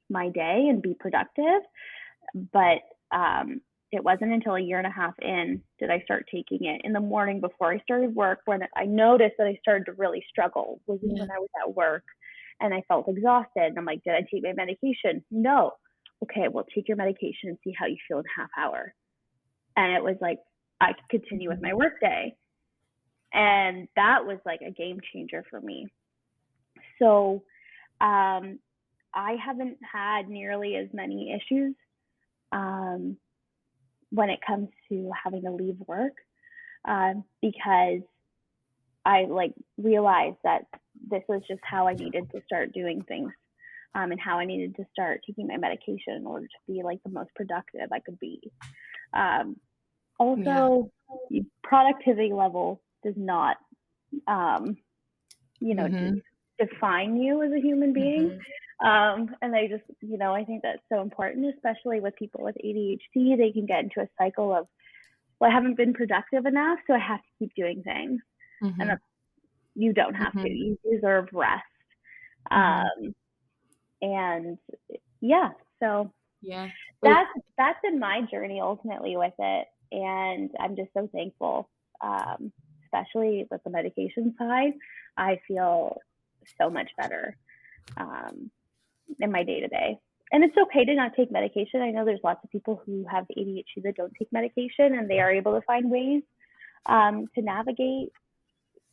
my day and be productive. But it wasn't until a year and a half in did I start taking it in the morning before I started work, when I noticed that I started to really struggle was when I was at work and I felt exhausted. And I'm like, did I take my medication? No. Okay, well, take your medication and see how you feel in a half hour. And it was like, I could continue with my work day. And that was like a game changer for me. So I haven't had nearly as many issues when it comes to having to leave work, because I like realized that this was just how I needed to start doing things, and how I needed to start taking my medication in order to be like the most productive I could be. Also, productivity level does not, define you as a human being. And I just, I think that's so important, especially with people with ADHD. They can get into a cycle of, well, I haven't been productive enough, so I have to keep doing things. And that's, you don't have to. You deserve rest. And yeah, so that's been my journey ultimately with it. And I'm just so thankful, especially with the medication side. I feel so much better in my day-to-day. And it's okay to not take medication. I know there's lots of people who have ADHD that don't take medication, and they are able to find ways to navigate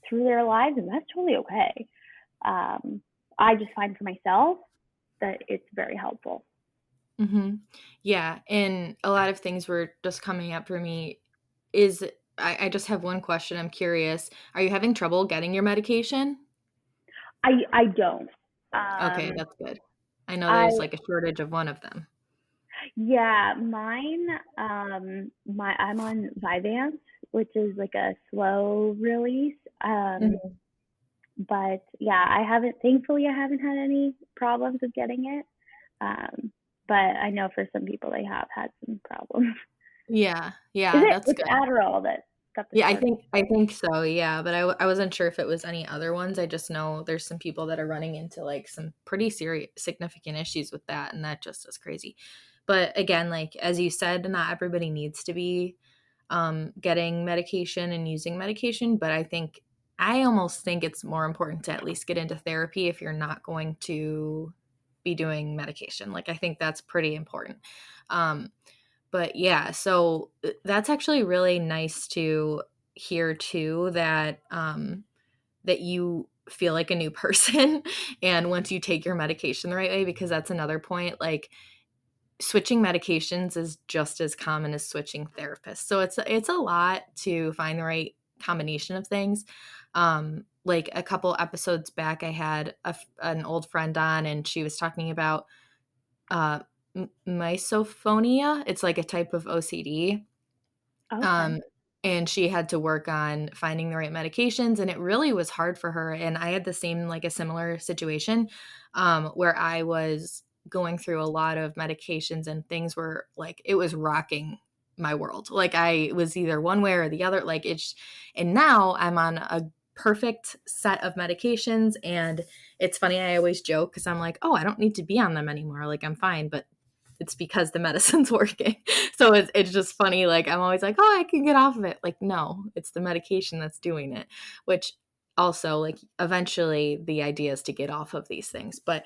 through their lives, and that's totally okay. I just find for myself that it's very helpful. Yeah, and a lot of things were just coming up for me. I just have one question. I'm curious. Are you having trouble getting your medication? I don't. Okay, that's good. I know there's like a shortage of one of them. Yeah, mine, I'm on Vyvanse, which is like a slow release. But yeah, thankfully I haven't had any problems with getting it. But I know for some people they have had some problems. Yeah, It's that's good. Adderall that got the Yeah, I think so, yeah, but I wasn't sure if it was any other ones. I just know there's some people that are running into like some pretty serious significant issues with that, and that just is crazy. But again, like as you said, not everybody needs to be getting medication and using medication, but I almost think it's more important to at least get into therapy if you're not going to be doing medication. Like I think that's pretty important. But yeah, so that's actually really nice to hear too, that that you feel like a new person and once you take your medication the right way, because that's another point. Like switching medications is just as common as switching therapists. So it's a lot to find the right combination of things. Like a couple episodes back, I had an old friend on, and she was talking about misophonia. It's like a type of OCD. Okay. And she had to work on finding the right medications, and it really was hard for her. And I had the same, like a similar situation, where I was going through a lot of medications, and things were like, it was rocking my world. Like I was either one way or the other, like and now I'm on a perfect set of medications. And it's funny, I always joke because I'm like, oh, I don't need to be on them anymore. Like I'm fine. But it's because the medicine's working. So it's just funny. Like I'm always like, oh, I can get off of it. Like, no, it's the medication that's doing it, which also like eventually the idea is to get off of these things. But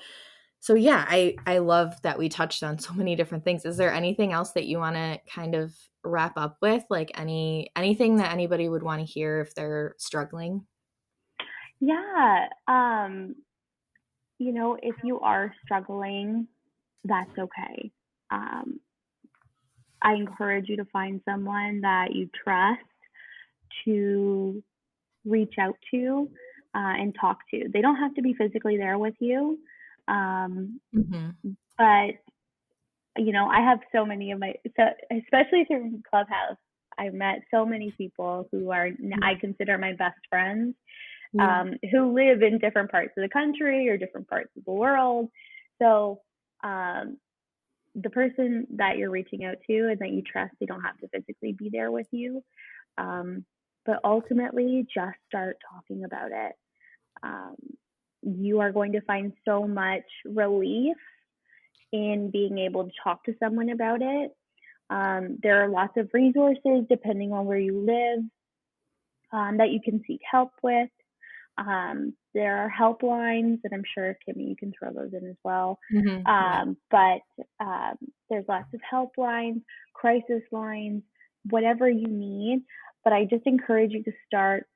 so yeah, I love that we touched on so many different things. Is there anything else that you want to kind of wrap up with? Like anything that anybody would want to hear if they're struggling? Yeah. If you are struggling, that's okay. I encourage you to find someone that you trust to reach out to and talk to. They don't have to be physically there with you. But I have so many of especially through Clubhouse, I've met so many people who I consider my best friends, who live in different parts of the country or different parts of the world. So the person that you're reaching out to and that you trust, they don't have to physically be there with you. But ultimately, just start talking about it. You are going to find so much relief in being able to talk to someone about it. There are lots of resources depending on where you live that you can seek help with. There are helplines, and I'm sure, Kimmy, you can throw those in as well. But there's lots of helplines, crisis lines, whatever you need. But I just encourage you to start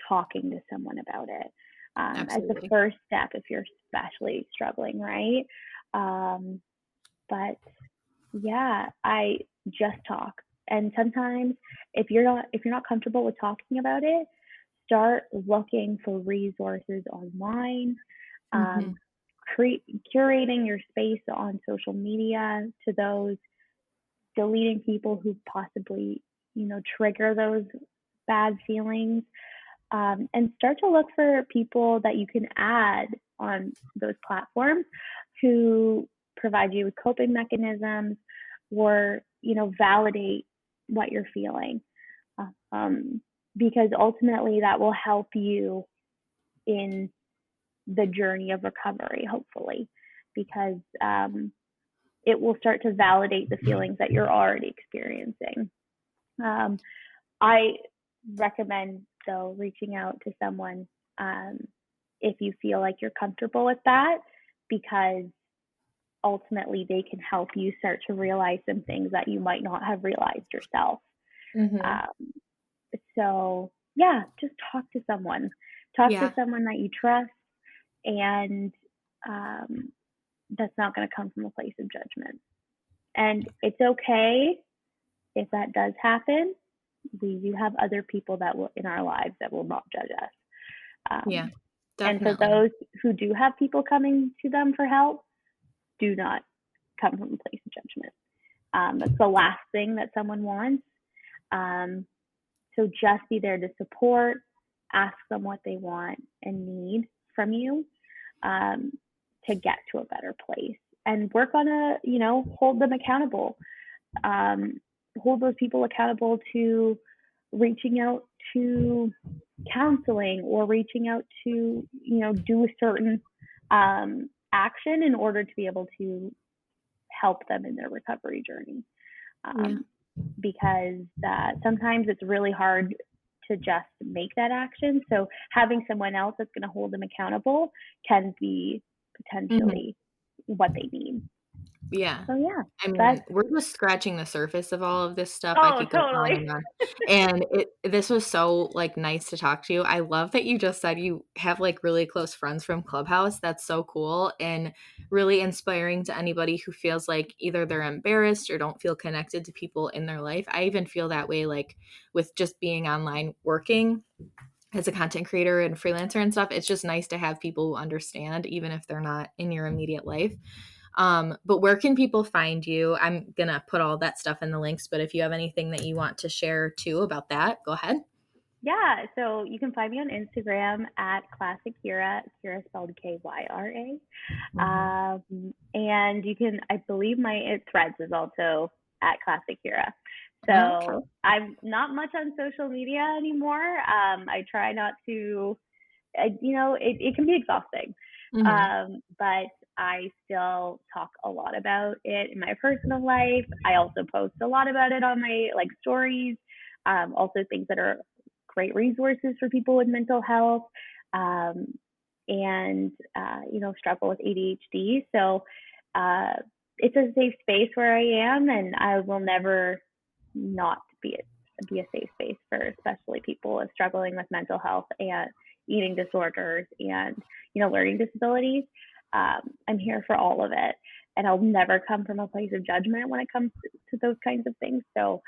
talking to someone about it as the first step if you're especially struggling, right? But yeah, I just talk. And sometimes if you're not comfortable with talking about it, start looking for resources online, curating your space on social media to those, deleting people who possibly, trigger those bad feelings, and start to look for people that you can add on those platforms who provide you with coping mechanisms or, validate what you're feeling. Because ultimately that will help you in the journey of recovery, hopefully, because it will start to validate the feelings that you're already experiencing. I recommend, though, reaching out to someone if you feel like you're comfortable with that, because ultimately they can help you start to realize some things that you might not have realized yourself. So yeah, just talk to someone. To someone that you trust, and that's not going to come from a place of judgment. And it's okay if that does happen. We do have other people that will in our lives that will not judge us. Definitely. And for those who do have people coming to them for help, do not come from a place of judgment. That's the last thing that someone wants. So just be there to support, ask them what they want and need from you to get to a better place, and work on hold them accountable. Hold those people accountable to reaching out to counseling or reaching out to, do a certain action in order to be able to help them in their recovery journey. Because sometimes it's really hard to just make that action. So having someone else that's going to hold them accountable can be potentially what they need. Yeah. So yeah. I mean, we're just scratching the surface of all of this stuff. I could go on and on. And this was so nice to talk to you. I love that you just said you have really close friends from Clubhouse. That's so cool and really inspiring to anybody who feels like either they're embarrassed or don't feel connected to people in their life. I even feel that way with just being online working as a content creator and freelancer and stuff. It's just nice to have people who understand, even if they're not in your immediate life. But where can people find you? I'm going to put all that stuff in the links, but if you have anything that you want to share too about that, go ahead. Yeah, so you can find me on Instagram at Classic Kyra, Kyra spelled Kyra. And you can, I believe my Threads is also at Classic Kyra. So I'm not much on social media anymore. I try not to, it can be exhausting. But I still talk a lot about it in my personal life. I also post a lot about it on my stories. Also things that are great resources for people with mental health and struggle with ADHD. So it's a safe space where I am, and I will never not be a safe space for especially people struggling with mental health and eating disorders and learning disabilities. I'm here for all of it, and I'll never come from a place of judgment when it comes to those kinds of things. So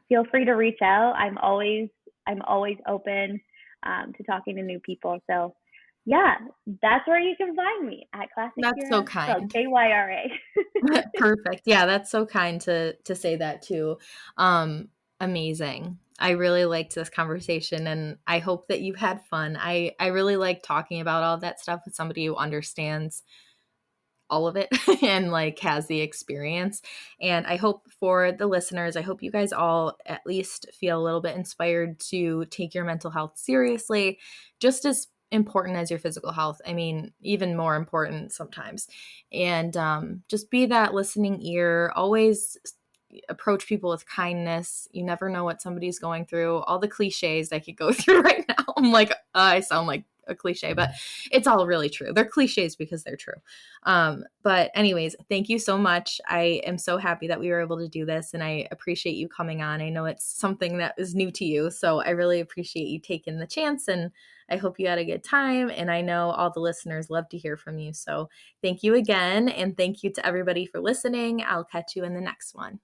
feel free to reach out. I'm always open to talking to new people. So that's where you can find me, at Classic Kyra. That's so kind. Kyra. Perfect. Yeah, that's so kind to say that too. Amazing. I really liked this conversation, and I hope that you've had fun. I really like talking about all that stuff with somebody who understands all of it and has the experience. And I hope for the listeners, I hope you guys all at least feel a little bit inspired to take your mental health seriously, just as important as your physical health. I mean, even more important sometimes. And just be that listening ear. Always approach people with kindness. You never know what somebody's going through. All the cliches I could go through right now. I'm like, I sound like a cliche, but it's all really true. They're cliches because they're true. But anyways, thank you so much. I am so happy that we were able to do this, and I appreciate you coming on. I know it's something that is new to you, so I really appreciate you taking the chance, and I hope you had a good time. And I know all the listeners love to hear from you. So thank you again. And thank you to everybody for listening. I'll catch you in the next one.